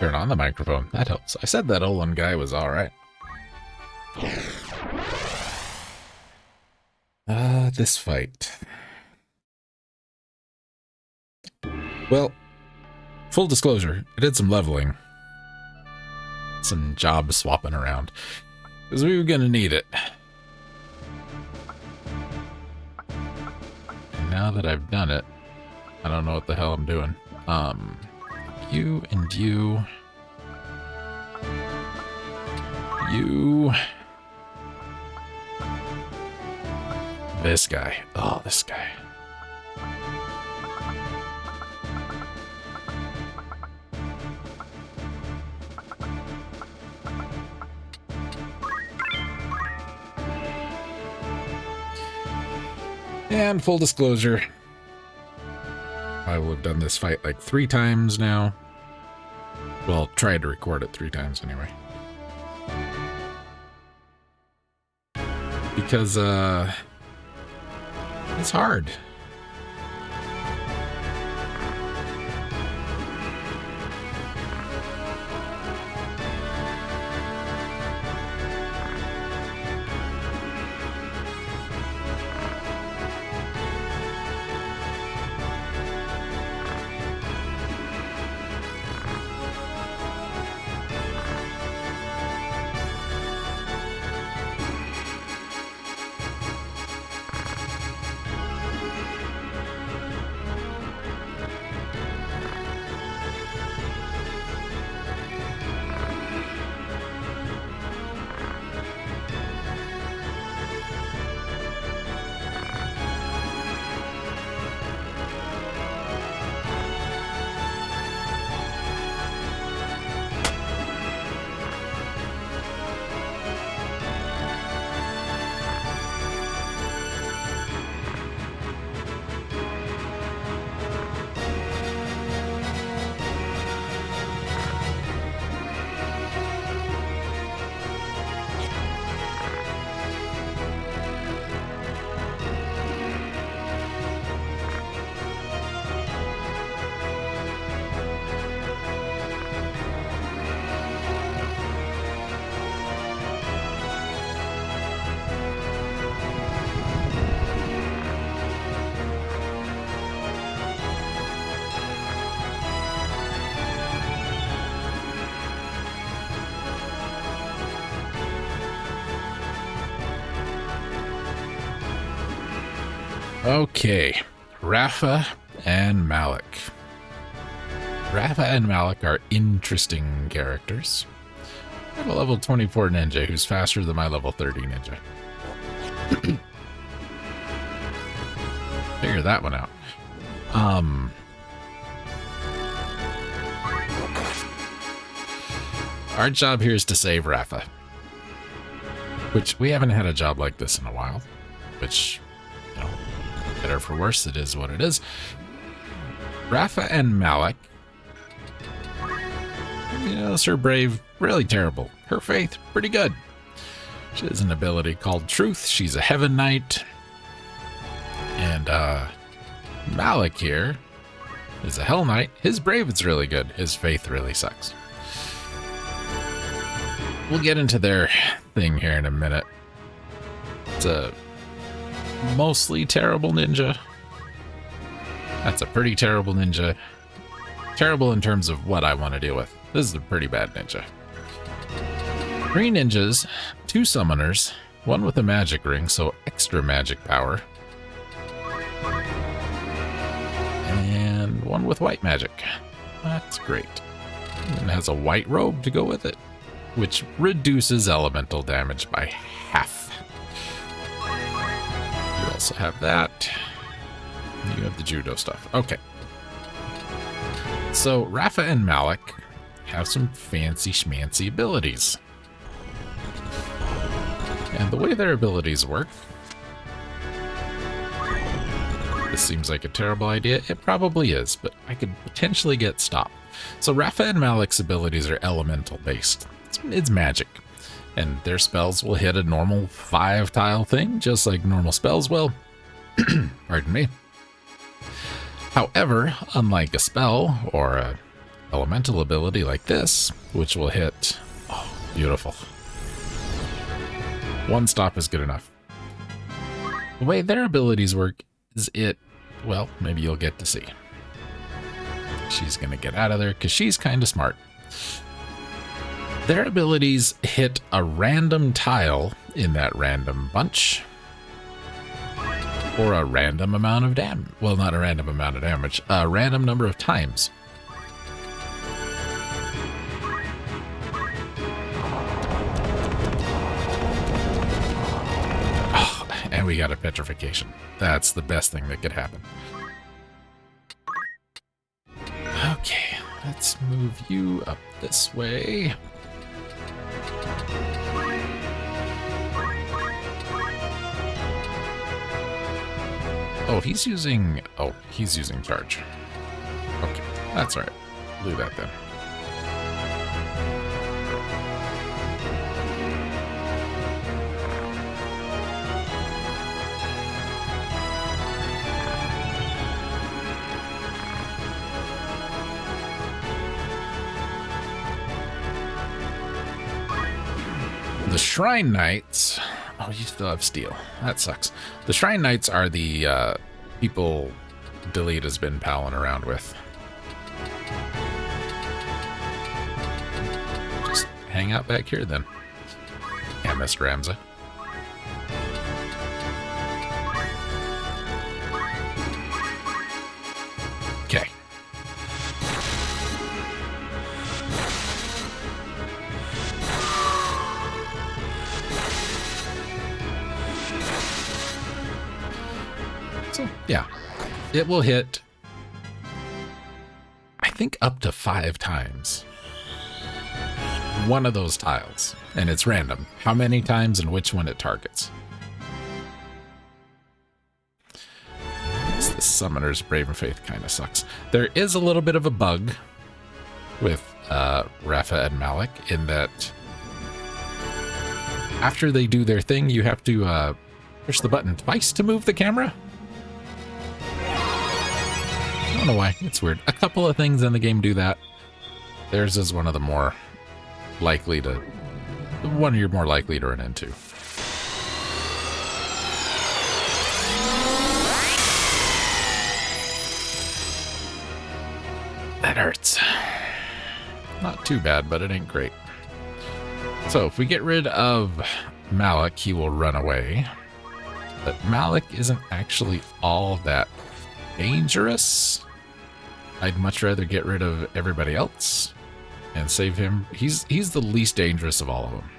Turn on the microphone. That helps. I said that Olin guy was alright. This fight. Well, full disclosure, I did some leveling. Some job swapping around. Because we were gonna need it. And now that I've done it, I don't know what the hell I'm doing. You and you. You. This guy. Oh, this guy. And full disclosure, I will have done this fight like 3 times now. Well, tried to record it 3 times anyway. Because, it's hard. Okay, Rafa and Malak. Rafa and Malak are interesting characters. I have a level 24 ninja who's faster than my level 30 ninja. Figure that one out. Our job here is to save Rafa. Which, we haven't had a job like this in a while. Which, you know, better for worse, it is what it is. Rafa and Malak. You know, her brave, really terrible. Her faith, pretty good. She has an ability called Truth. She's a Heaven Knight. And, Malak here is a Hell Knight. His brave is really good. His faith really sucks. We'll get into their thing here in a minute. It's a mostly terrible ninja. That's a pretty terrible ninja. Terrible in terms of what I want to deal with. This is a pretty bad ninja. 3 ninjas, 2 summoners, 1 with a magic ring, so extra magic power. And 1 with white magic. That's great. And has a white robe to go with it, which reduces elemental damage by half. You also have that. You have the judo stuff. Okay. So Rafa and Malak have some fancy schmancy abilities. And the way their abilities work, this seems like a terrible idea. It probably is, but I could potentially get stopped. So Rafa and Malak's abilities are elemental based. It's magic. And their spells will hit a normal 5-tile thing, just like normal spells will. Pardon me. However, unlike a spell or a elemental ability like this, which will hit... Oh, beautiful. One stop is good enough. The way their abilities work is well, maybe you'll get to see. She's going to get out of there because she's kind of smart. Their abilities hit a random tile in that random bunch, or a random amount of damage. Well, not a random amount of damage, a random number of times. Oh, and we got a petrification. That's the best thing that could happen. Okay, let's move you up this way. Oh, he's using charge. Okay, that's all right. Do that then. The Shrine Knights... Oh, you still have steel. That sucks. The Shrine Knights are the people Delete has been palling around with. Just hang out back here then. Yeah, Mr. Ramza. Okay. So, yeah, it will hit, I think, up to 5 times one of those tiles, and it's random how many times and which one it targets. The Summoner's Brave and Faith kind of sucks. There is a little bit of a bug with Rafa and Malak in that after they do their thing, you have to push the button twice to move the camera. I don't know why. It's weird. A couple of things in the game do that. Theirs is one of the more likely to... one you're more likely to run into. That hurts. Not too bad, but it ain't great. So if we get rid of Malak, he will run away. But Malak isn't actually all that dangerous. I'd much rather get rid of everybody else and save him. He's the least dangerous of all of them.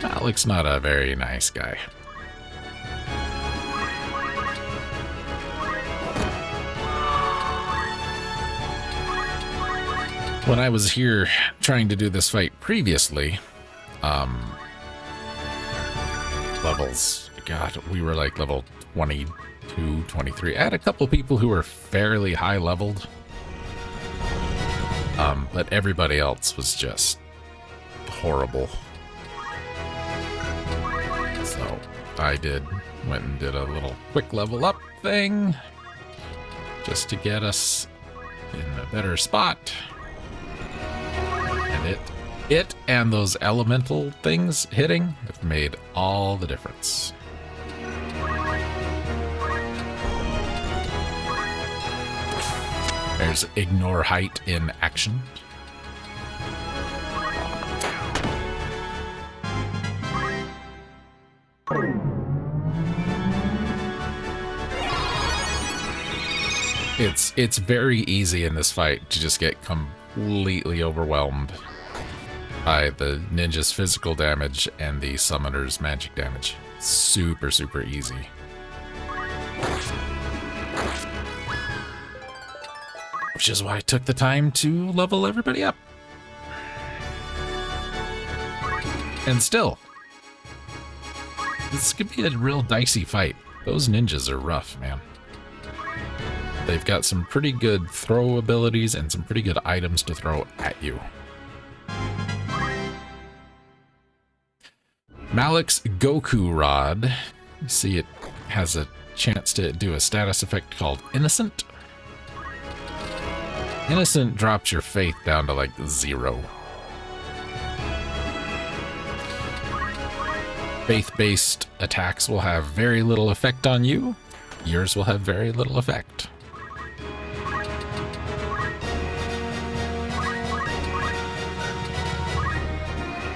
Malak's not a very nice guy. When I was here trying to do this fight previously, levels, God, we were like level 22, 23. I had a couple people who were fairly high leveled, but everybody else was just horrible. So I went and did a little quick level up thing just to get us in a better spot. And it and those elemental things hitting have made all the difference. There's Ignore Height in action. It's very easy in this fight to just get completely overwhelmed by the ninja's physical damage and the summoner's magic damage. Super, super easy. which is why I took the time to level everybody up. And still, this could be a real dicey fight. Those ninjas are rough, man. They've got some pretty good throw abilities and some pretty good items to throw at you. Malak's Goku Rod. You see it has a chance to do a status effect called Innocent. Innocent drops your faith down to like 0. Faith-based attacks will have very little effect on you. Yours will have very little effect.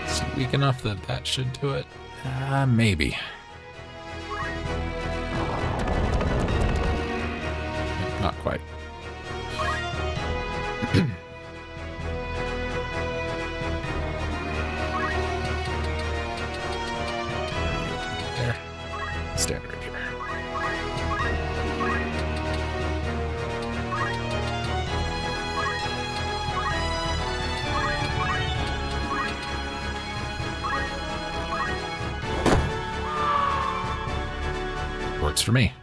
Is it weak enough that that should do it? Maybe. Not quite. There. Stand right here. Works for me.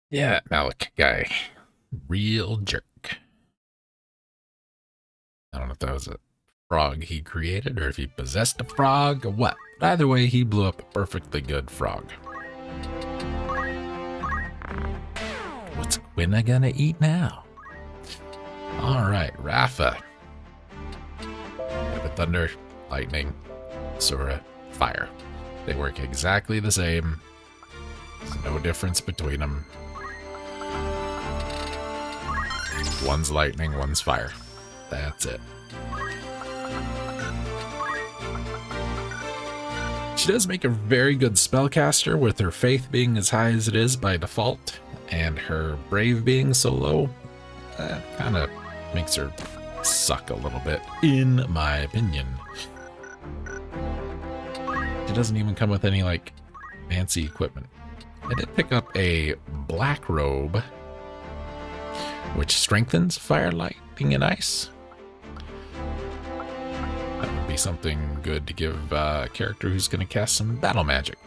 Yeah, Malak guy. Real jerk. I don't know if that was a frog he created or if he possessed a frog or what. But either way, he blew up a perfectly good frog. What's Quina gonna eat now? Alright, Rafa. The thunder, lightning, Sura, fire. They work exactly the same. There's no difference between them. One's lightning, one's fire. That's it. She does make a very good spellcaster with her faith being as high as it is by default, and her brave being so low. That kind of makes her suck a little bit, in my opinion. She doesn't even come with any, like, fancy equipment. I did pick up a black robe, which strengthens fire, lightning, and ice. That would be something good to give a character who's going to cast some battle magic.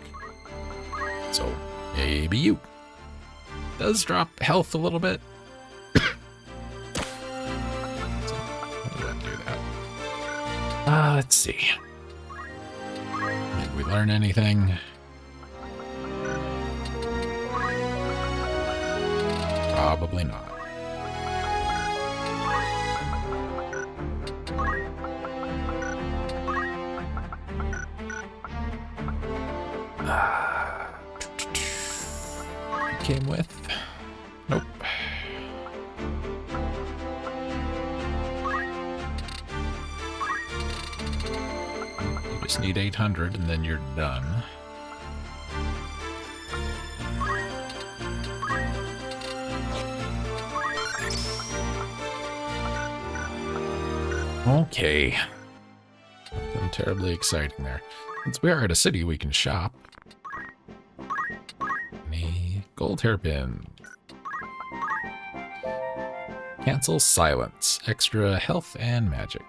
So, maybe you. Does drop health a little bit. So, how do I do that? Let's see. Did we learn anything? Probably not. Came with? Nope. You just need 800 and then you're done. Okay. Nothing terribly exciting there. Since we are at a city, we can shop. Any gold hairpin. Cancel silence. Extra health and magic.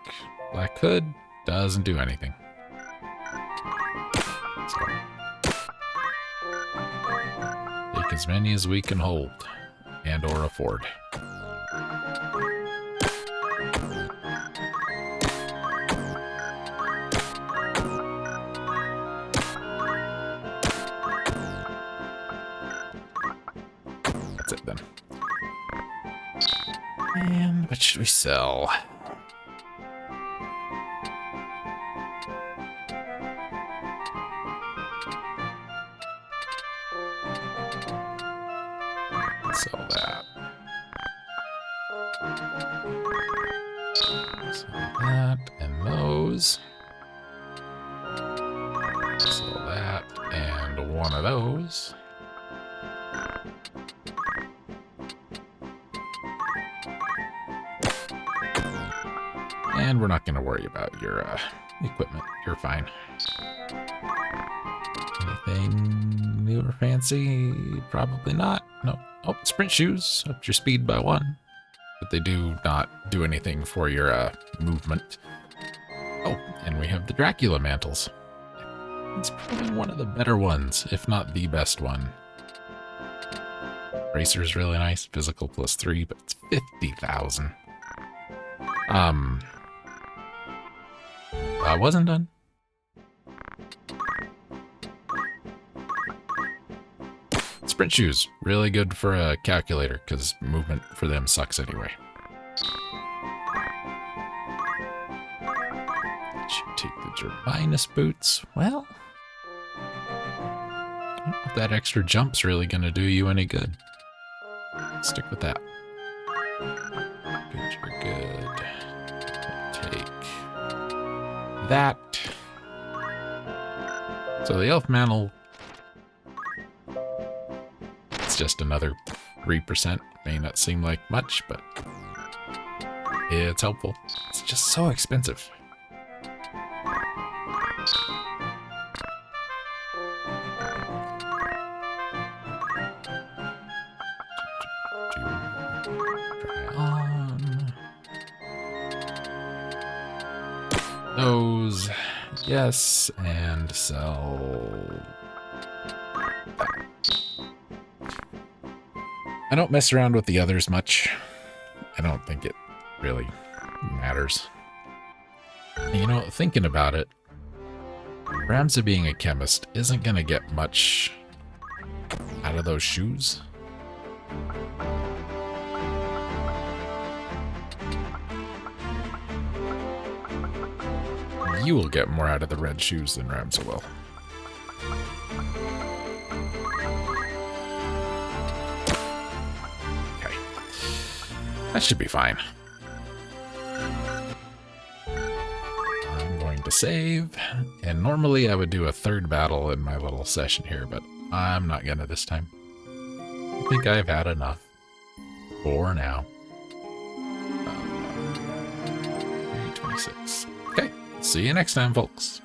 Black hood doesn't do anything. So, take as many as we can hold and or afford. That's it then. And what should we sell? Sell that. Sell that and those. Sell that and one of those. And we're not going to worry about your equipment. You're fine. Anything new or fancy? Probably not. No. Oh, sprint shoes. Up your speed by 1. But they do not do anything for your movement. Oh, and we have the Dracula mantles. It's probably one of the better ones, if not the best one. Racer's really nice. Physical +3, but it's 50,000. I wasn't done. Sprint shoes, really good for a calculator, because movement for them sucks anyway. Should take the Gervinus boots. Well, I don't know if that extra jump's really going to do you any good. Stick with that. Good, you're good. Take that. So the elf mantle, it's just another 3%. May not seem like much, but it's helpful. It's just so expensive. Try on those, yes, and sell that. I don't mess around with the others much. I don't think it really matters. You know, thinking about it, Ramza being a chemist isn't going to get much out of those shoes. You will get more out of the red shoes than Ramza will. Okay. That should be fine. I'm going to save. And normally I would do a third battle in my little session here, but I'm not gonna this time. I think I've had enough. For now. 326. Okay. See you next time, folks.